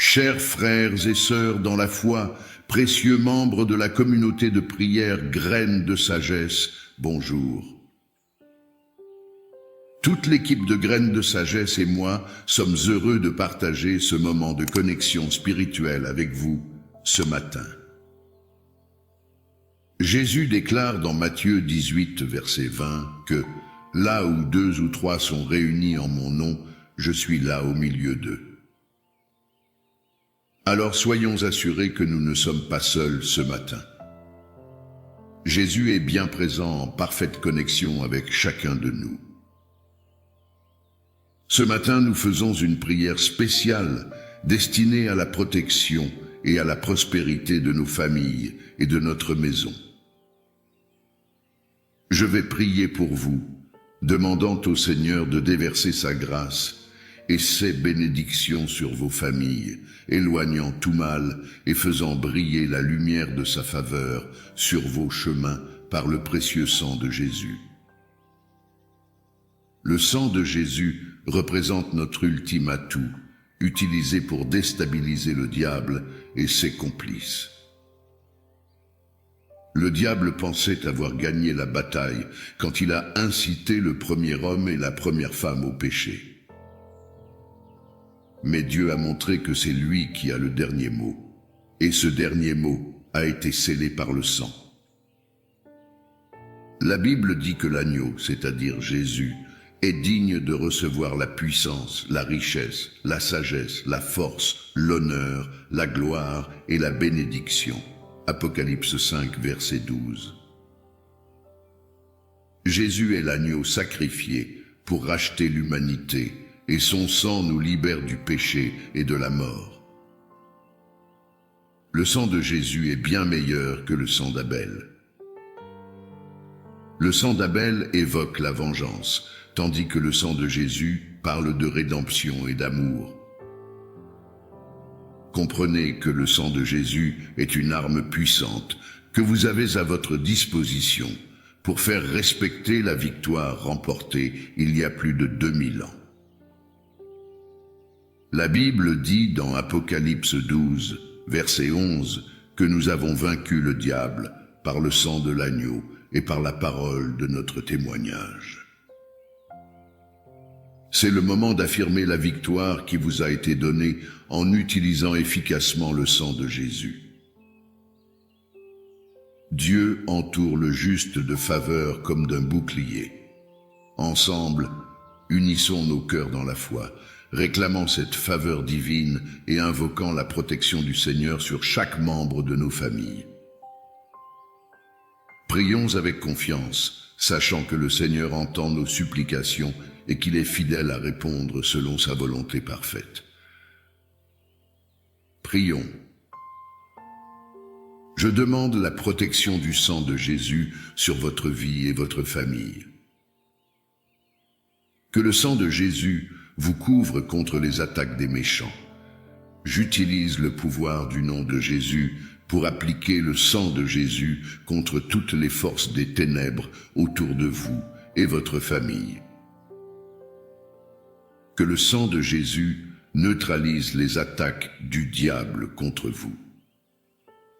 Chers frères et sœurs dans la foi, précieux membres de la communauté de prière Graines de Sagesse, bonjour. Toute l'équipe de Graines de Sagesse et moi sommes heureux de partager ce moment de connexion spirituelle avec vous ce matin. Jésus déclare dans Matthieu 18, verset 20, que « Là où 2 ou 3 sont réunis en mon nom, je suis là au milieu d'eux. » Alors soyons assurés que nous ne sommes pas seuls ce matin. Jésus est bien présent en parfaite connexion avec chacun de nous. Ce matin, nous faisons une prière spéciale destinée à la protection et à la prospérité de nos familles et de notre maison. Je vais prier pour vous, demandant au Seigneur de déverser sa grâce et ses bénédictions sur vos familles, éloignant tout mal et faisant briller la lumière de sa faveur sur vos chemins par le précieux sang de Jésus. Le sang de Jésus représente notre ultime atout, utilisé pour déstabiliser le diable et ses complices. Le diable pensait avoir gagné la bataille quand il a incité le premier homme et la première femme au péché. Mais Dieu a montré que c'est lui qui a le dernier mot, et ce dernier mot a été scellé par le sang. La Bible dit que l'agneau, c'est-à-dire Jésus, est digne de recevoir la puissance, la richesse, la sagesse, la force, l'honneur, la gloire et la bénédiction. Apocalypse 5, verset 12. Jésus est l'agneau sacrifié pour racheter l'humanité, et son sang nous libère du péché et de la mort. Le sang de Jésus est bien meilleur que le sang d'Abel. Le sang d'Abel évoque la vengeance, tandis que le sang de Jésus parle de rédemption et d'amour. Comprenez que le sang de Jésus est une arme puissante que vous avez à votre disposition pour faire respecter la victoire remportée il y a plus de 2000 ans. La Bible dit dans Apocalypse 12, verset 11, que nous avons vaincu le diable par le sang de l'agneau et par la parole de notre témoignage. C'est le moment d'affirmer la victoire qui vous a été donnée en utilisant efficacement le sang de Jésus. Dieu entoure le juste de faveur comme d'un bouclier. Ensemble, unissons nos cœurs dans la foi, réclamant cette faveur divine et invoquant la protection du Seigneur sur chaque membre de nos familles. Prions avec confiance, sachant que le Seigneur entend nos supplications et qu'il est fidèle à répondre selon sa volonté parfaite. Prions. Je demande la protection du sang de Jésus sur votre vie et votre famille. Que le sang de Jésus vous couvre contre les attaques des méchants. J'utilise le pouvoir du nom de Jésus pour appliquer le sang de Jésus contre toutes les forces des ténèbres autour de vous et votre famille. Que le sang de Jésus neutralise les attaques du diable contre vous.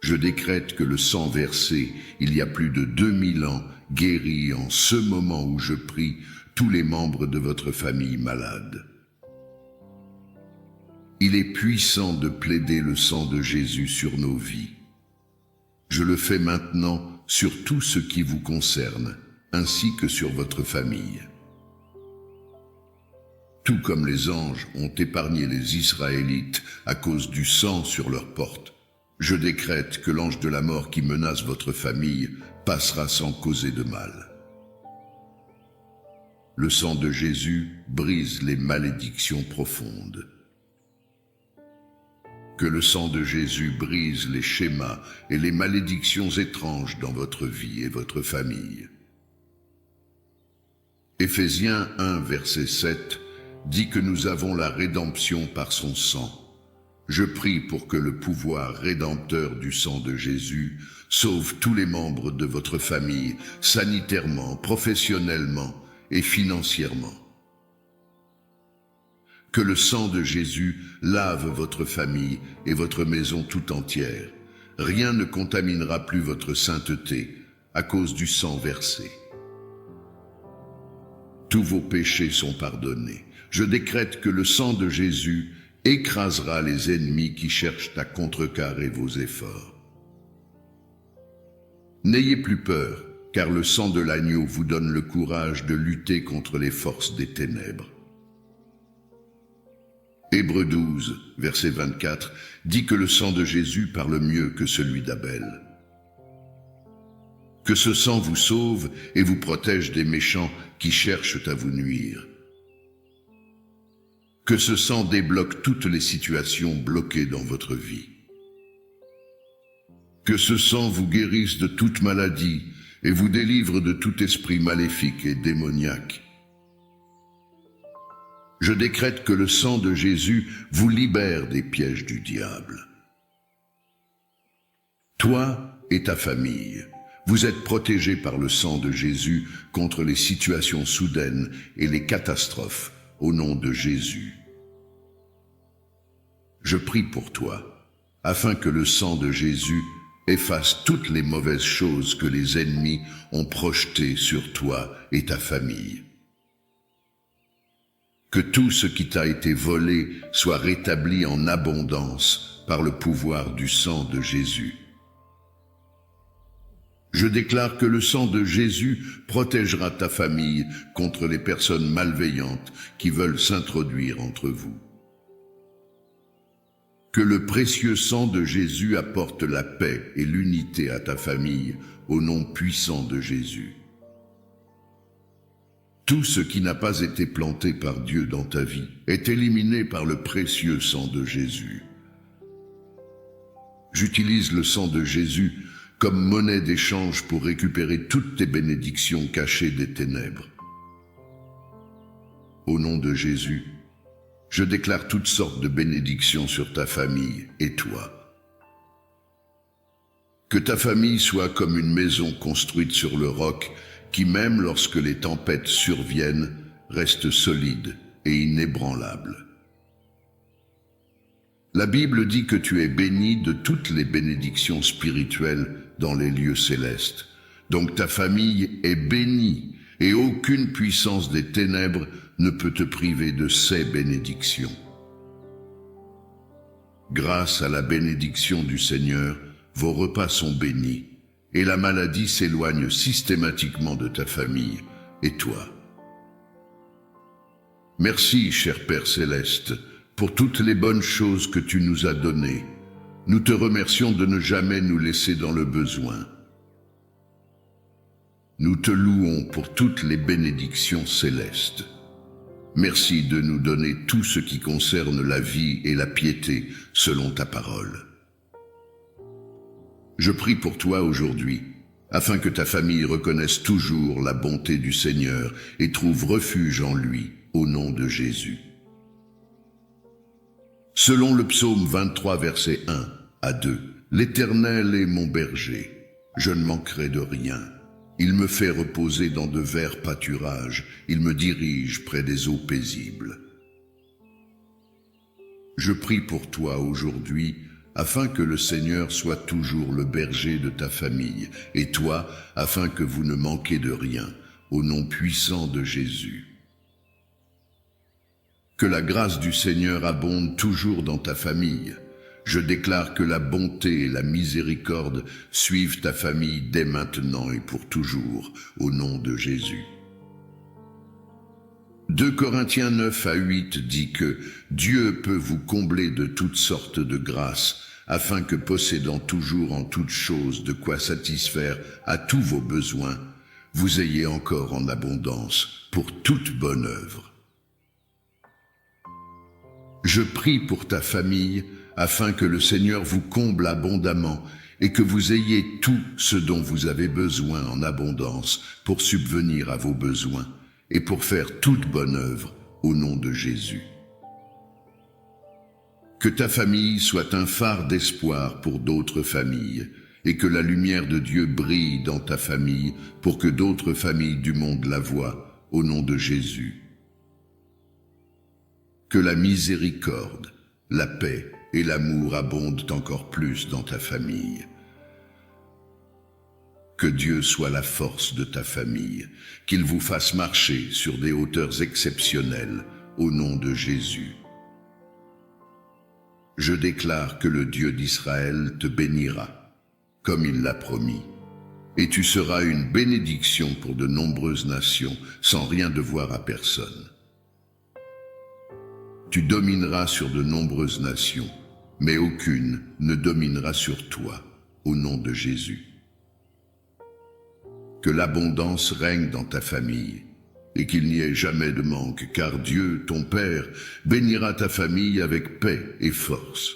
Je décrète que le sang versé il y a plus de 2000 ans guérit en ce moment où je prie tous les membres de votre famille malade. Il est puissant de plaider le sang de Jésus sur nos vies. Je le fais maintenant sur tout ce qui vous concerne, ainsi que sur votre famille. Tout comme les anges ont épargné les Israélites à cause du sang sur leurs portes, je décrète que l'ange de la mort qui menace votre famille passera sans causer de mal. Le sang de Jésus brise les malédictions profondes. Que le sang de Jésus brise les schémas et les malédictions étranges dans votre vie et votre famille. Éphésiens 1, verset 7 dit que nous avons la rédemption par son sang. Je prie pour que le pouvoir rédempteur du sang de Jésus sauve tous les membres de votre famille, sanitairement, professionnellement et financièrement. Que le sang de Jésus lave votre famille et votre maison tout entière. Rien ne contaminera plus votre sainteté à cause du sang versé. Tous vos péchés sont pardonnés. Je décrète que le sang de Jésus écrasera les ennemis qui cherchent à contrecarrer vos efforts. N'ayez plus peur, car le sang de l'agneau vous donne le courage de lutter contre les forces des ténèbres. Hébreux 12, verset 24, dit que le sang de Jésus parle mieux que celui d'Abel. Que ce sang vous sauve et vous protège des méchants qui cherchent à vous nuire. Que ce sang débloque toutes les situations bloquées dans votre vie. Que ce sang vous guérisse de toute maladie et vous délivre de tout esprit maléfique et démoniaque. Je décrète que le sang de Jésus vous libère des pièges du diable. Toi et ta famille, vous êtes protégés par le sang de Jésus contre les situations soudaines et les catastrophes, au nom de Jésus. Je prie pour toi, afin que le sang de Jésus efface toutes les mauvaises choses que les ennemis ont projetées sur toi et ta famille. Que tout ce qui t'a été volé soit rétabli en abondance par le pouvoir du sang de Jésus. Je déclare que le sang de Jésus protégera ta famille contre les personnes malveillantes qui veulent s'introduire entre vous. Que le précieux sang de Jésus apporte la paix et l'unité à ta famille au nom puissant de Jésus. Tout ce qui n'a pas été planté par Dieu dans ta vie est éliminé par le précieux sang de Jésus. J'utilise le sang de Jésus comme monnaie d'échange pour récupérer toutes tes bénédictions cachées des ténèbres. Au nom de Jésus, je déclare toutes sortes de bénédictions sur ta famille et toi. Que ta famille soit comme une maison construite sur le roc qui, même lorsque les tempêtes surviennent, reste solide et inébranlable. La Bible dit que tu es béni de toutes les bénédictions spirituelles dans les lieux célestes. Donc ta famille est bénie et aucune puissance des ténèbres ne peut te priver de ces bénédictions. Grâce à la bénédiction du Seigneur, vos repas sont bénis et la maladie s'éloigne systématiquement de ta famille et toi. Merci, cher Père Céleste, pour toutes les bonnes choses que tu nous as données. Nous te remercions de ne jamais nous laisser dans le besoin. Nous te louons pour toutes les bénédictions célestes. Merci de nous donner tout ce qui concerne la vie et la piété selon ta parole. Je prie pour toi aujourd'hui, afin que ta famille reconnaisse toujours la bonté du Seigneur et trouve refuge en lui, au nom de Jésus. Selon le psaume 23, versets 1 à 2, « L'Éternel est mon berger, je ne manquerai de rien. Il me fait reposer dans de verts pâturages, il me dirige près des eaux paisibles. » Je prie pour toi aujourd'hui, afin que le Seigneur soit toujours le berger de ta famille, et toi, afin que vous ne manquiez de rien, au nom puissant de Jésus. Que la grâce du Seigneur abonde toujours dans ta famille. Je déclare que la bonté et la miséricorde suivent ta famille dès maintenant et pour toujours, au nom de Jésus. 2 Corinthiens 9 à 8 dit que Dieu peut vous combler de toutes sortes de grâces, afin que possédant toujours en toutes choses de quoi satisfaire à tous vos besoins, vous ayez encore en abondance pour toute bonne œuvre. Je prie pour ta famille, afin que le Seigneur vous comble abondamment et que vous ayez tout ce dont vous avez besoin en abondance pour subvenir à vos besoins et pour faire toute bonne œuvre au nom de Jésus. Que ta famille soit un phare d'espoir pour d'autres familles et que la lumière de Dieu brille dans ta famille pour que d'autres familles du monde la voient au nom de Jésus. Que la miséricorde, la paix et l'amour abondent encore plus dans ta famille. Que Dieu soit la force de ta famille, qu'il vous fasse marcher sur des hauteurs exceptionnelles au nom de Jésus. Je déclare que le Dieu d'Israël te bénira, comme il l'a promis, et tu seras une bénédiction pour de nombreuses nations, sans rien devoir à personne. Tu domineras sur de nombreuses nations, mais aucune ne dominera sur toi, au nom de Jésus. Que l'abondance règne dans ta famille, et qu'il n'y ait jamais de manque, car Dieu, ton Père, bénira ta famille avec paix et force.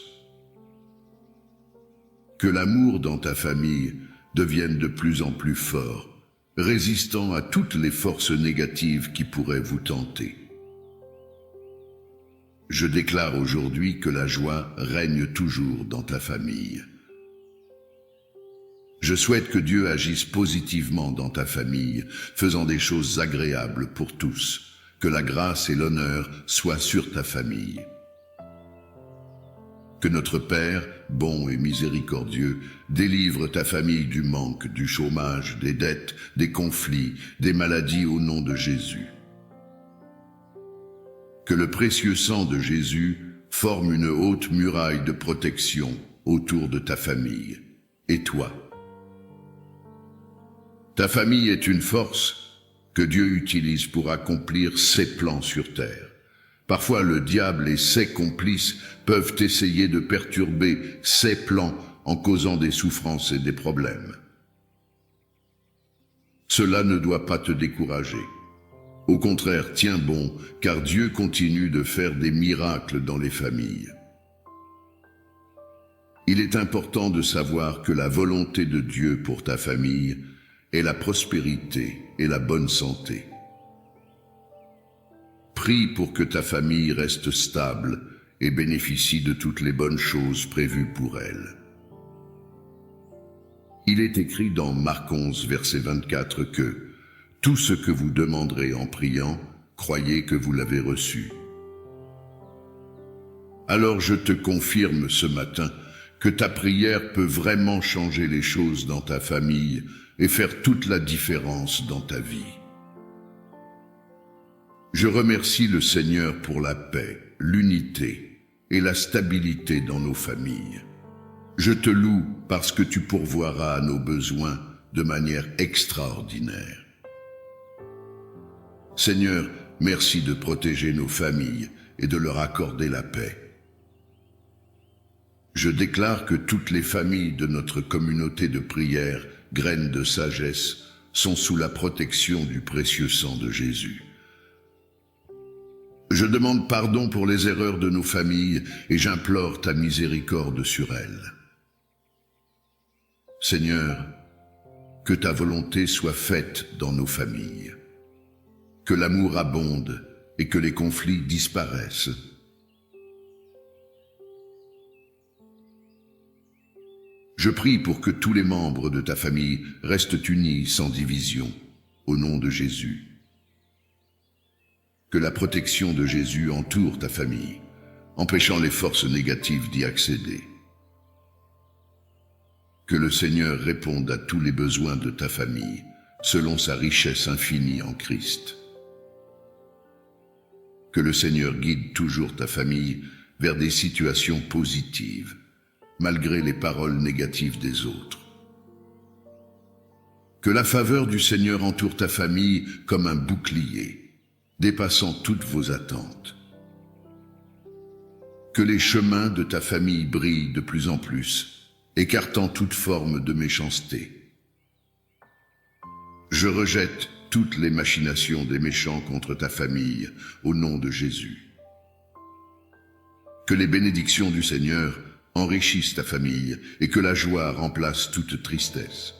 Que l'amour dans ta famille devienne de plus en plus fort, résistant à toutes les forces négatives qui pourraient vous tenter. Je déclare aujourd'hui que la joie règne toujours dans ta famille. Je souhaite que Dieu agisse positivement dans ta famille, faisant des choses agréables pour tous, que la grâce et l'honneur soient sur ta famille. Que notre Père, bon et miséricordieux, délivre ta famille du manque, du chômage, des dettes, des conflits, des maladies au nom de Jésus. Que le précieux sang de Jésus forme une haute muraille de protection autour de ta famille. Et toi? Ta famille est une force que Dieu utilise pour accomplir ses plans sur terre. Parfois, le diable et ses complices peuvent essayer de perturber ses plans en causant des souffrances et des problèmes. Cela ne doit pas te décourager. Au contraire, tiens bon, car Dieu continue de faire des miracles dans les familles. Il est important de savoir que la volonté de Dieu pour ta famille est la prospérité et la bonne santé. Prie pour que ta famille reste stable et bénéficie de toutes les bonnes choses prévues pour elle. Il est écrit dans Marc 11, verset 24 que « Tout ce que vous demanderez en priant, croyez que vous l'avez reçu. » Alors je te confirme ce matin que ta prière peut vraiment changer les choses dans ta famille et faire toute la différence dans ta vie. Je remercie le Seigneur pour la paix, l'unité et la stabilité dans nos familles. Je te loue parce que tu pourvoiras à nos besoins de manière extraordinaire. Seigneur, merci de protéger nos familles et de leur accorder la paix. Je déclare que toutes les familles de notre communauté de prière, graines de sagesse, sont sous la protection du précieux sang de Jésus. Je demande pardon pour les erreurs de nos familles et j'implore ta miséricorde sur elles. Seigneur, que ta volonté soit faite dans nos familles, que l'amour abonde et que les conflits disparaissent. Je prie pour que tous les membres de ta famille restent unis sans division, au nom de Jésus. Que la protection de Jésus entoure ta famille, empêchant les forces négatives d'y accéder. Que le Seigneur réponde à tous les besoins de ta famille, selon sa richesse infinie en Christ. Que le Seigneur guide toujours ta famille vers des situations positives, malgré les paroles négatives des autres. Que la faveur du Seigneur entoure ta famille comme un bouclier, dépassant toutes vos attentes. Que les chemins de ta famille brillent de plus en plus, écartant toute forme de méchanceté. Je rejette toutes les machinations des méchants contre ta famille, au nom de Jésus. Que les bénédictions du Seigneur enrichissent ta famille et que la joie remplace toute tristesse.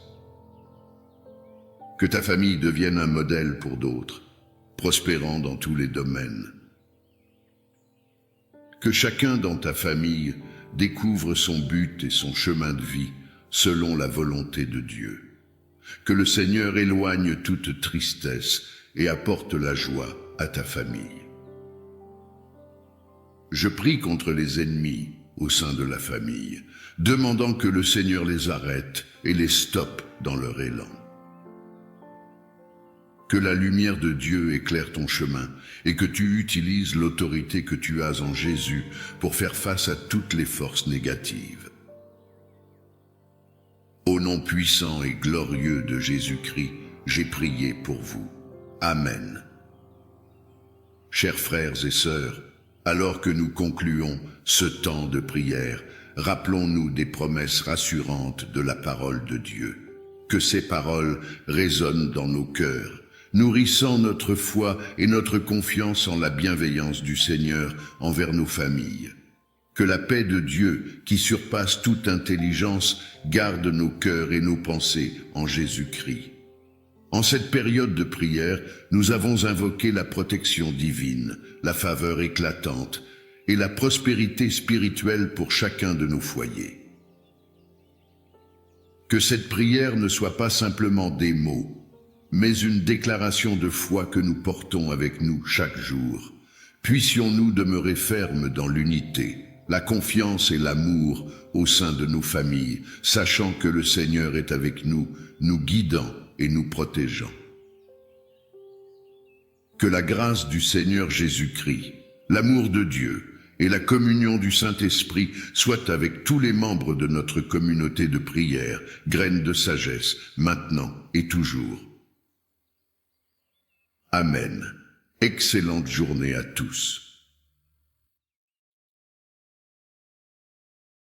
Que ta famille devienne un modèle pour d'autres, prospérant dans tous les domaines. Que chacun dans ta famille découvre son but et son chemin de vie selon la volonté de Dieu. Que le Seigneur éloigne toute tristesse et apporte la joie à ta famille. Je prie contre les ennemis au sein de la famille, demandant que le Seigneur les arrête et les stoppe dans leur élan. Que la lumière de Dieu éclaire ton chemin et que tu utilises l'autorité que tu as en Jésus pour faire face à toutes les forces négatives. Au nom puissant et glorieux de Jésus-Christ, j'ai prié pour vous. Amen. Chers frères et sœurs, alors que nous concluons ce temps de prière, rappelons-nous des promesses rassurantes de la parole de Dieu. Que ces paroles résonnent dans nos cœurs, nourrissant notre foi et notre confiance en la bienveillance du Seigneur envers nos familles. Que la paix de Dieu, qui surpasse toute intelligence, garde nos cœurs et nos pensées en Jésus-Christ. En cette période de prière, nous avons invoqué la protection divine, la faveur éclatante et la prospérité spirituelle pour chacun de nos foyers. Que cette prière ne soit pas simplement des mots, mais une déclaration de foi que nous portons avec nous chaque jour. Puissions-nous demeurer fermes dans l'unité, la confiance et l'amour au sein de nos familles, sachant que le Seigneur est avec nous, nous guidant et nous protégeant. Que la grâce du Seigneur Jésus-Christ, l'amour de Dieu et la communion du Saint-Esprit soient avec tous les membres de notre communauté de prière, graines de sagesse, maintenant et toujours. Amen. Excellente journée à tous.